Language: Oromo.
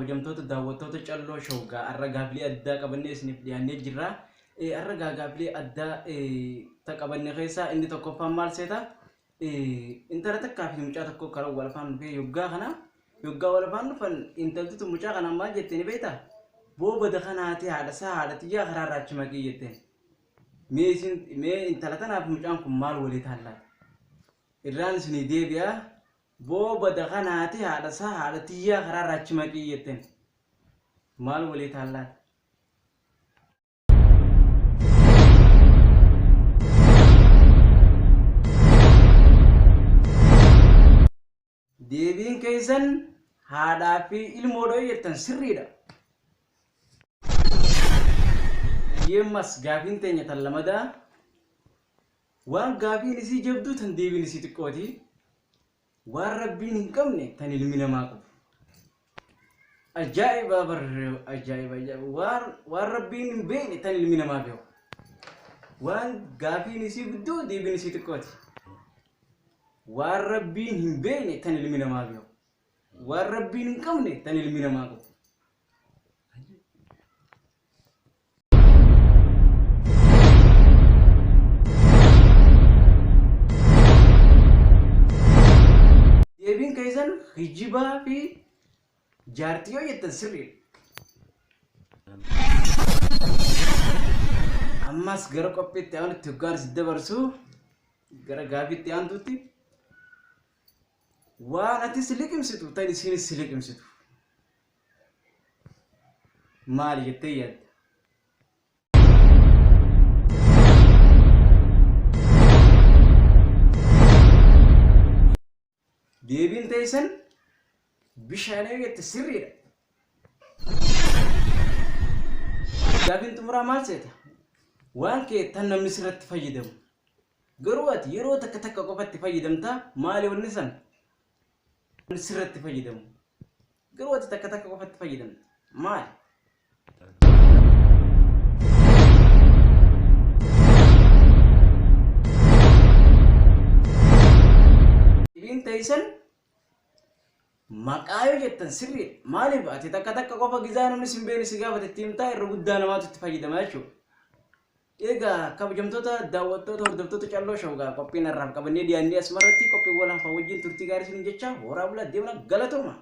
kabajamtoota daawwattoota calloo showgaa arragaaflee addaa qabannee isiniif dhiyaannee jirra. Arragaaflee addaa taqabanne keessaa inni tokkoffaan maal seeta? Intala takkaa fi mucaa tokko karaa wal afaan dhufee yoggaa wal afaan dhufan intaltitu mucaa kana maal jettee ni beektaa? Booda kanaati haadha tiyyaa karaa raachi maqii jetteen. Mee intala tanaaf mucaan kun maal walii taallaa? Irraan isinii deebi'aa. Booda kanaati haadha tiyyaa karaa raachi maqii jetteen. Maal walii taallaa? Deebiin keessan haadhaa fi ilmoodha jettan sirriidha. Yemmas gaafiin teenya tan lamadaa waan gaafiin isii jabduu tan deebiin isii xiqqooti. Waan rabbiin hin qabne tan ilmi namaa qabu. Ajaa'iba barreeru ajaa'iba waan rabbiin hin beekne tan ilmi namaa beeku. Waan gaafiin isii guddoo deebiin isii xiqqooti. Waan rabbiin hin beekne tan ilmi namaa beeku. Waan rabbiin hin qabne tan ilmi namaa qabu. Deebiin keessan hijibaa fi jaartii yoo jettan sirriidha. Ammas gara qophiitti aanutti hoggaan si dabarsu gara gaafiitti aantutti waan ati si liqimsitu tan isiinis si liqimsitu. Maali jettee yaadda? Deebiin teessan bishaanii jette sirriidha. Gaafiin xumuraa maal seeta? Waan kee tan namni sirratti fayyadamu. Garuu ati yeroo takka qofatti fayyadamtaa maali wanni san? Sirratti fayyadamu. Garuu ati takka qofatti fayyadamta. Maali? Deebiin teessan maqaa yoo jettan sirriidha. Maaliif ati takka qofa gizaa namni sin beekne si gaafate ittiin himtaa irra guddaa namaatu itti fayyadama jechuudha. Egaa kabajamtoota daawwattoota hordoftoota calloo showgaa qophiin har'aaf qabannee dhiyaannee asumarratti qophii wal hafaa wajjin turtii gaarii isin jechaa horaa bulaa deemna galatooma.